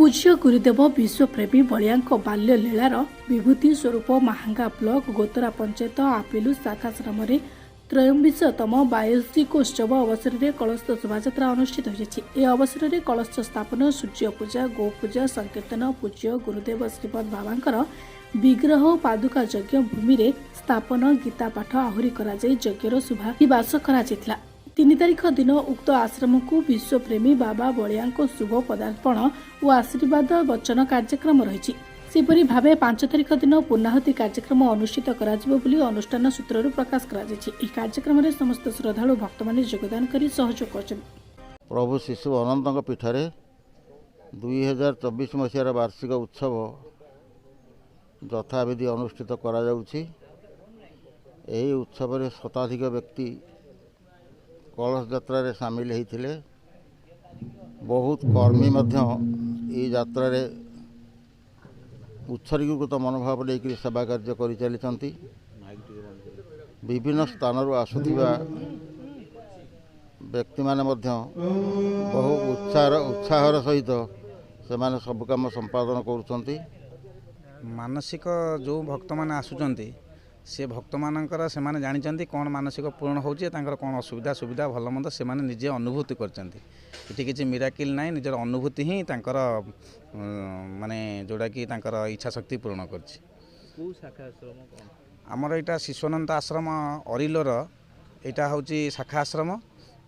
पूज्य गुरुदेव विश्वप्रेमी बलिया बाल्य लीलार विभूति स्वरूप महांगा ब्लॉक गोतरा पंचायत आपिलु शाखाश्रम त्रयोविंशतम वार्षिकोत्सव अवसर में कलश शोभायात्रा अनुष्ठित होती। अवसर में कलश स्थापन, सूर्य पूजा, गोपूजा, संकीर्तन, पूज्य गुरुदेव श्रीपद बाबांकर विग्रह पादुका यज्ञ भूमि में स्थापन, गीता पाठ आहुरी करा जाय यज्ञर शुभारंभ करा जायतिला। 3 तारिख दिन उक्त आश्रम को विश्वप्रेमी बाबा बलिया शुभ पदार्पण और आशीर्वाद वचन कार्यक्रम रही। सेपरी भावे 5 तारिख दिन पूर्णाहुति कार्यक्रम अनुष्ठित करा जिवो बोली अनुष्ठान सूत्रରୁ प्रकाश करा जायछि। ଏହି कार्यक्रम समस्त श्रद्धालु भक्त माने योगदान करी सहयोग करछन। प्रभु शिशु अनंत पीठरे 2024 मसीहार वार्षिक उत्सव यथाविधि अनुष्ठित करा जाउछि। एही उत्सव रे शताधिक व्यक्ति कलश यात्रा रे शामिल होते। बहुत कर्मी यात्रा रे उत्सर्गीकृत मनोभाव लेकर सेवा कार्य कर चली। विभिन्न स्थान आसुवा व्यक्ति माने बहु उत्साहर सहित से सब काम संपादन कर। मानसिक जो भक्त मैंने आसुचंती से भक्त मानकर से माने जानिचंती कौन मानसिक पूर्ण होची तांकर कौन असुविधा सुविधा भल मंद से माने निजे अनुभूति करचंती। इठी किछि मिराकिल नाही, निजर अनुभूति ही तांकर माने जोड़ा कि तांकर इच्छा शक्ति पूर्ण करछि। को शाखा आश्रम कोन हमर एटा शिशुअनंत आश्रम अरिलोर एटा होची शाखा आश्रम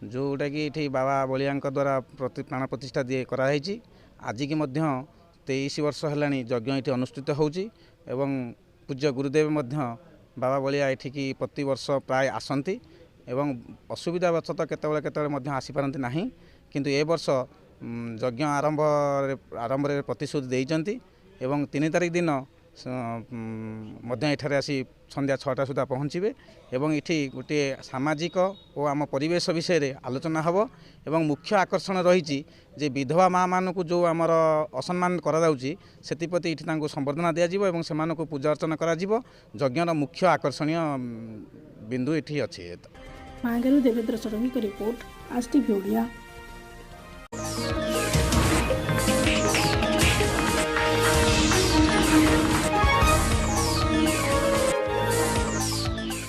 जोटा कि इठी बाबा बलियांक द्वारा प्राण प्रतिष्ठा दिए करा हैछि। आज की मध्य 23 वर्ष हेलानी यज्ञ एठी अनुष्ठित होउछि एवं पूज्य गुरुदेव मध्य बाबा बलिया एठिकी प्रति वर्ष प्राय आसती एवं असुविधा बचत केतबेले आसीपारती नहीं, किंतु ए वर्ष यज्ञ आरंभ प्रतिश्रुति देइचंती एवं 3 तारिख दिन एठारे आसी संध्या 6टा सुधा पहुँचे एवं इठी गोटे सामाजिक और आम परिवेश विषय रे आलोचना हब एवं मुख्य आकर्षण रही जे विधवा माँ मानू जो आमर असम्मान कराऊँगी से संबर्धना दिज्व और से पूजा अर्चना करा यज्ञर मुख्य आकर्षणीय बिंदु ये अच्छे। देवेंद्र षडंगी रिपोर्ट आज टीवी ओडिया।